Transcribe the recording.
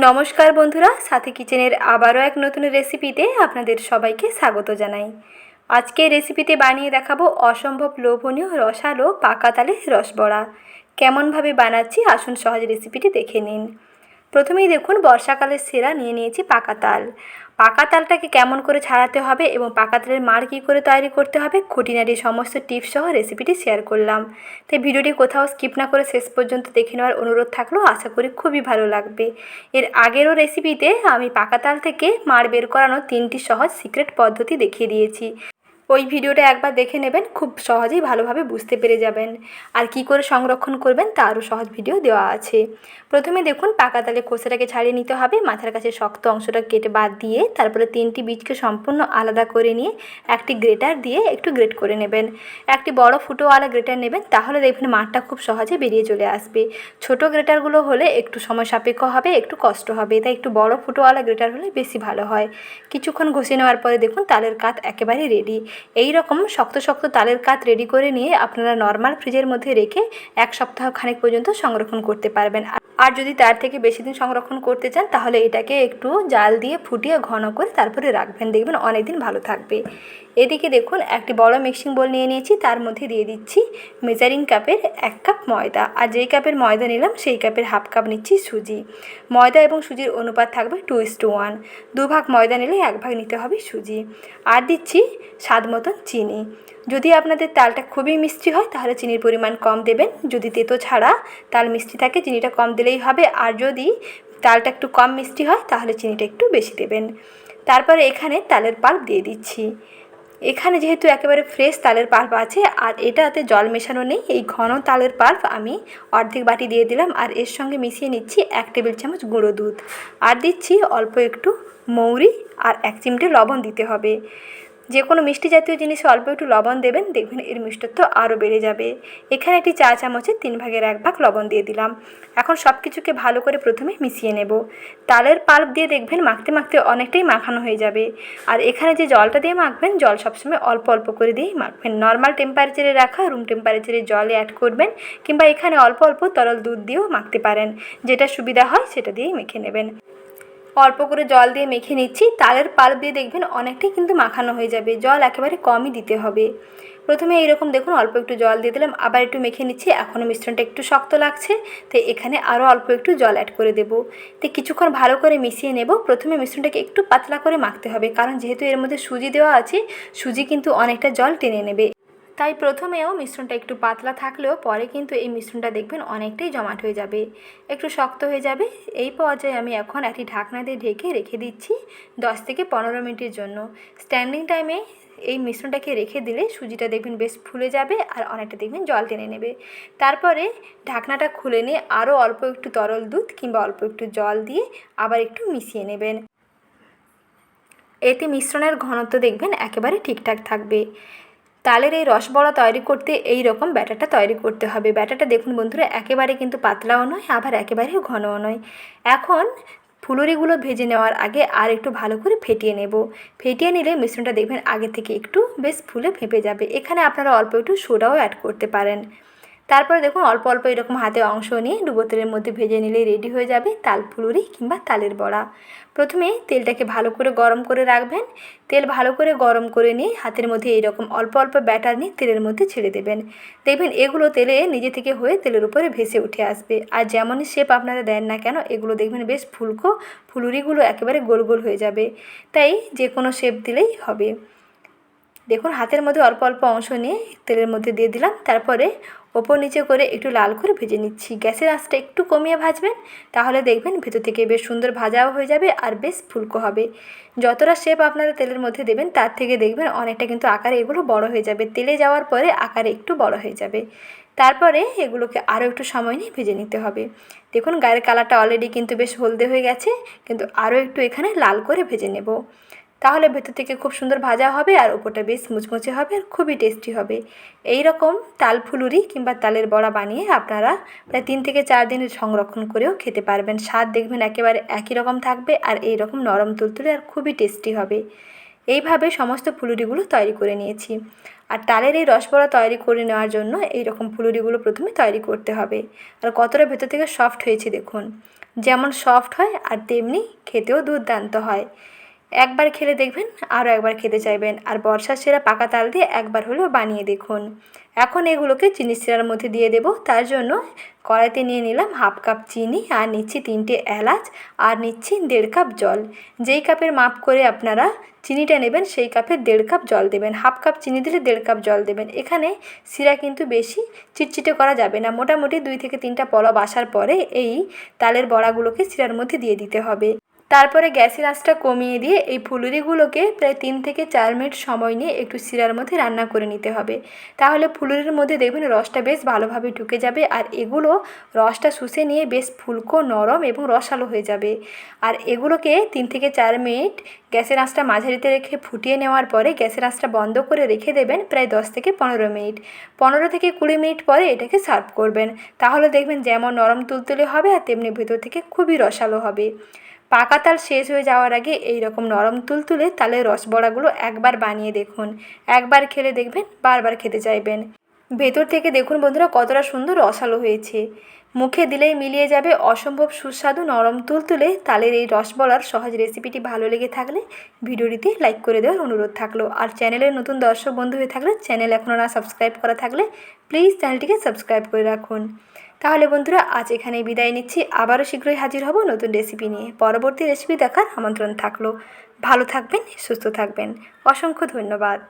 নমস্কার বন্ধুরা, সাথী কিচেনের আবারও এক নতুন রেসিপিতে আপনাদের সবাইকে স্বাগত জানাই। আজকে রেসিপিতে বানিয়ে দেখাবো অসম্ভব লোভনীয় রসালো পাকা তালের রসবড়া। কেমনভাবে বানাচ্ছি আসুন সহজ রেসিপিটি দেখে নিন। প্রথমেই দেখুন বর্ষাকালের সেরা নিয়ে নিয়েছি পাকা তাল। পাকা তালটাকে কেমন করে ছাড়াতে হবে এবং পাকা তালের মাড় কী করে তৈরি করতে হবে খুঁটিনাটি সমস্ত টিপস সহ রেসিপিটি শেয়ার করলাম। তাই ভিডিওটি কোথাও স্কিপ না করে শেষ পর্যন্ত দেখে নেওয়ার অনুরোধ থাকলো। আশা করি খুবই ভালো লাগবে। এর আগেরও রেসিপিতে আমি পাকা তাল থেকে মাড় বের করানোর 3টি সহজ সিক্রেট পদ্ধতি দেখিয়ে দিয়েছি। ওই ভিডিওটা একবার দেখে নেবেন, খুব সহজেই ভালোভাবে বুঝতে পেরে যাবেন। আর কি করে সংরক্ষণ করবেন তারও সহজ ভিডিও দেওয়া আছে। প্রথমে দেখুন পাকা তালে খোসাটাকে ছাড়িয়ে নিতে হবে, মাথার কাছে শক্ত অংশটা কেটে বাদ দিয়ে তারপরে 3টি বীজকে সম্পূর্ণ আলাদা করে নিয়ে একটি গ্রেটার দিয়ে একটু গ্রেট করে নেবেন। একটি বড় ফুটোওয়ালা গ্রেটার নেবেন, তাহলে দেখবেন মাঠটা খুব সহজে বেরিয়ে চলে আসবে। ছোট গ্রেটারগুলো হলে একটু সময় সাপেক্ষ হবে, একটু কষ্ট হবে, তাই একটু বড় ফুটোওয়ালা গ্রেটার হলে বেশি ভালো হয়। কিছুক্ষণ ঘষে নেওয়ার পরে দেখুন তালের কাত একেবারে রেডি। এই রকম শক্ত শক্ত তালের কাত রেডি করে নিয়ে আপনারা নর্মাল ফ্রিজের মধ্যে রেখে 1 সপ্তাহ খানেক পর্যন্ত সংরক্ষণ করতে পারবেন। আর যদি তার থেকে বেশি দিন সংরক্ষণ করতে চান তাহলে এটাকে একটু জাল দিয়ে ফুটিয়ে ঘন করে তারপরে রাখবেন, দেখবেন অনেক দিন ভালো থাকবে। এদিকে দেখুন একটি বড় মিক্সিং বোল নিয়ে নিয়েছি, তার মধ্যে দিয়ে দিচ্ছি মেজারিং কাপের 1 কাপ ময়দা। আর যেই কাপের ময়দা নিলাম সেই কাপের হাফ কাপ নিচ্ছি সুজি। ময়দা এবং সুজির অনুপাত থাকবে 2:1। 2 ভাগ ময়দা নিলে 1 ভাগ নিতে হবে সুজি। আর দিচ্ছি স্বাদ মতন চিনি। যদি আপনাদের তালটা খুবই মিষ্টি হয় তাহলে চিনির পরিমাণ কম দেবেন, যদি তেতো ছাড়া তাল মিষ্টি থাকে চিনিটা কম দিলেই হবে। আর যদি তালটা একটু কম মিষ্টি হয় তাহলে চিনিটা একটু বেশি দেবেন। তারপরে এখানে তালের পাল্প দিয়ে দিচ্ছি। এখানে যেহেতু একেবারে ফ্রেশ তালের পাল্প আছে আর এটাতে জল মেশানো নেই, এই ঘন তালের পাল্প আমি অর্ধেক বাটি দিয়ে দিলাম। আর এর সঙ্গে মিশিয়ে নিচ্ছি 1 টেবিল চামচ গুঁড়ো দুধ। আর দিচ্ছি অল্প একটু মৌরি আর 1 চিমটে লবণ দিতে হবে। যে কোনো মিষ্টি জাতীয় জিনিসে অল্প একটু লবণ দেবেন, দেখবেন এর মিষ্টত্ব আরও বেড়ে যাবে। এখানে একটি চা চামচের 3 ভাগের 1 ভাগ লবণ দিয়ে দিলাম। এখন সব কিছুকে ভালো করে প্রথমে মিশিয়ে নেব। তালের পাল্প দিয়ে দেখবেন মাখতে মাখতে অনেকটাই মাখানো হয়ে যাবে। আর এখানে যে জলটা দিয়ে মাখবেন, জল সবসময় অল্প অল্প করে দিয়েই মাখবেন। নর্মাল টেম্পারেচারে রাখা রুম টেম্পারেচারে জলে অ্যাড করবেন, কিংবা এখানে অল্প অল্প তরল দুধ দিয়েও মাখতে পারেন। যেটা সুবিধা হয় সেটা দিয়েই মেখে নেবেন। অল্প করে জল দিয়ে মেখে নিচ্ছি। তালের পাল্প দিয়ে দেখবেন অনেকটাই কিন্তু মাখানো হয়ে যাবে, জল একেবারে কমই দিতে হবে। প্রথমে এইরকম দেখুন অল্প একটু জল দিয়ে দিলাম, আবার একটু মেখে নিচ্ছি। এখনও মিশ্রণটা একটু শক্ত লাগছে, তাই এখানে আরও অল্প একটু জল অ্যাড করে দেবো। তো কিছুক্ষণ ভালো করে মিশিয়ে নেব। প্রথমে মিশ্রণটাকে একটু পাতলা করে মাখতে হবে, কারণ যেহেতু এর মধ্যে সুজি দেওয়া আছে, সুজি কিন্তু অনেকটা জল টেনে নেবে। তাই প্রথমেও মিশ্রণটা একটু পাতলা থাকলেও পরে কিন্তু এই মিশ্রণটা দেখবেন অনেকটাই জমাট হয়ে যাবে, একটু শক্ত হয়ে যাবে। এই পর্যায়ে আমি এখন একটি ঢাকনা দিয়ে ঢেকে রেখে দিচ্ছি 10 থেকে 15 মিনিটের জন্য। স্ট্যান্ডিং টাইমে এই মিশ্রণটাকে রেখে দিলে সুজিটা দেখবেন বেশ ফুলে যাবে আর অনেকটা দেখবেন জল টেনে নেবে। তারপরে ঢাকনাটা খুলে নিয়ে আরও অল্প একটু তরল দুধ কিংবা অল্প একটু জল দিয়ে আবার একটু মিশিয়ে নেবেন। এতে মিশ্রণের ঘনত্ব দেখবেন একেবারে ঠিকঠাক থাকবে। তালের এই রসবড়া তৈরি করতে এই রকম ব্যাটারটা তৈরি করতে হবে। ব্যাটারটা দেখুন বন্ধুরা একেবারে কিন্তু পাতলাও নয় আবার একেবারেও ঘনও নয়। এখন ফুলুরিগুলো ভেজে নেওয়ার আগে আর একটু ভালো করে ফেটিয়ে নেব। ফেটিয়ে নিলে মিশ্রণটা দেখবেন আগে থেকে একটু বেশ ফুলে ফেঁপে যাবে। এখানে আপনারা অল্প একটু সোডাও অ্যাড করতে পারেন। তারপরে দেখুন অল্প অল্প এরকম হাতে অংশ নিয়ে ডুবো তেলের মধ্যে ভেজে নিলেই রেডি হয়ে যাবে তাল ফুলুরি কিংবা তালের বড়া। প্রথমে তেলটাকে ভালো করে গরম করে রাখবেন। তেল ভালো করে গরম করে নিয়ে হাতের মধ্যে এইরকম অল্প অল্প ব্যাটার নিয়ে তেলের মধ্যে ছেড়ে দেবেন। দেখবেন এগুলো তেলে নিজে থেকে হয়ে তেলের উপরে ভেসে উঠে আসবে। আর যেমনই শেপ আপনারা দেন না কেন এগুলো দেখবেন বেশ ফুলকো, ফুলুরিগুলো একেবারে গোল গোল হয়ে যাবে। তাই যে কোনো শেপ দিলেই হবে। দেখুন হাতের মধ্যে অল্প অল্প অংশ নিয়ে তেলের মধ্যে দিয়ে দিলাম। তারপরে ওপর নিচে করে একটু লাল করে ভেজে নিচ্ছি। গ্যাসের আঁচটা একটু কমিয়ে ভাজবেন, তাহলে দেখবেন ভেতর থেকে বেশ সুন্দর ভাজাও হয়ে যাবে আর বেশ ফুলকো হবে। যতটা শেপ আপনারা তেলের মধ্যে দেবেন তার থেকে দেখবেন অনেকটা কিন্তু আকারে এগুলো বড় হয়ে যাবে। তেলে যাওয়ার পরে আকারে একটু বড় হয়ে যাবে। তারপরে এগুলোকে আরও একটু সময় নিয়ে ভেজে নিতে হবে। দেখুন গায়ের কালারটা অলরেডি কিন্তু বেশ হলদে হয়ে গেছে, কিন্তু আরও একটু এখানে লাল করে ভেজে নেব। তাহলে ভেতর থেকে খুব সুন্দর ভাজা হবে আর ওপরটা বেশ মুচমুচে হবে আর খুবই টেস্টি হবে। এই রকম তাল ফুলুরি কিংবা তালের বড়া বানিয়ে আপনারা প্রায় 3 থেকে 4 দিন সংরক্ষণ করেও খেতে পারবেন। স্বাদ দেখবেন একেবারে একই রকম থাকবে আর এই রকম নরম তুলতুলে আর খুবই টেস্টি হবে। এইভাবে সমস্ত ফুলুরিগুলো তৈরি করে নিয়েছি। আর তালের এই রসবড়া তৈরি করে নেওয়ার জন্য এই রকম ফুলুরিগুলো প্রথমে তৈরি করতে হবে। আর কতটা ভেতর থেকে সফট হয়েছে দেখুন। যেমন সফট হয় আর তেমনি খেতেও দুর্দান্ত হয়। একবার খেলে দেখবেন আরও একবার খেতে চাইবেন। আর বর্ষার সেরা পাকা তাল দিয়ে একবার হলেও বানিয়ে দেখুন। এখন এগুলোকে চিনি শিরার মধ্যে দিয়ে দেব। তার জন্য কড়াইতে নিয়ে নিলাম 1/2 কাপ চিনি, আর নিচ্ছি 3টে এলাচ, আর নিচ্ছি 1.5 কাপ জল। যেই কাপের মাপ করে আপনারা চিনিটা নেবেন সেই কাপের 1.5 কাপ জল দেবেন। 1/2 কাপ চিনি দিলে 1.5 কাপ জল দেবেন। এখানে শিরা কিন্তু বেশি চিটচিটে করা যাবে না। মোটামুটি 2 থেকে 3টা পলব আসার পরে এই তালের বড়াগুলোকে শিরার মধ্যে দিয়ে দিতে হবে। তারপরে গ্যাসের আঁচটা কমিয়ে দিয়ে এই ফুলুরিগুলোকে প্রায় 3 থেকে 4 মিনিট সময় নিয়ে একটু শিরার মধ্যে রান্না করে নিতে হবে। তাহলে ফুলুরির মধ্যে দেখবেন রসটা বেশ ভালোভাবে ঢুকে যাবে, আর এগুলো রসটা শুষে নিয়ে বেশ ফুলকো, নরম এবং রসালো হয়ে যাবে। আর এগুলোকে 3 থেকে 4 মিনিট গ্যাসের আঁচটা মাঝারিতে রেখে ফুটিয়ে নেওয়ার পরে গ্যাসের আঁচটা বন্ধ করে রেখে দেবেন প্রায় 10 থেকে 15 মিনিট। 15 থেকে 20 মিনিট পরে এটাকে সার্ভ করবেন। তাহলে দেখবেন যেমন নরম তুলতুলে হবে আর তেমনি ভেতর থেকে খুবই রসালো হবে। পাকা তাল শেষ হয়ে যাওয়ার আগে এই রকম নরম তুলতুলে তালের রসবড়াগুলো একবার বানিয়ে দেখুন। একবার খেলে দেখবেন বারবার খেতে চাইবেন। ভেতর থেকে দেখুন বন্ধুরা কতটা সুন্দর রসালো হয়েছে। মুখে দিলেই মিলিয়ে যাবে অসম্ভব সুস্বাদু নরম তুলতুলে তালের এই রসবড়ার সহজ রেসিপিটি ভালো লেগে থাকলে ভিডিওটিতে লাইক করে দেওয়ার অনুরোধ থাকলো। আর চ্যানেলের নতুন দর্শক বন্ধু হয়ে থাকলে, চ্যানেল এখনও না সাবস্ক্রাইব করা থাকলে প্লিজ চ্যানেলটিকে সাবস্ক্রাইব করে রাখুন। তাহলে বন্ধুরা আজ এখানেই বিদায় নিচ্ছি। আবারও শীঘ্রই হাজির হব নতুন রেসিপি নিয়ে। পরবর্তী রেসিপি দেখার আমন্ত্রণ থাকলো। ভালো থাকবেন, সুস্থ থাকবেন। অসংখ্য ধন্যবাদ।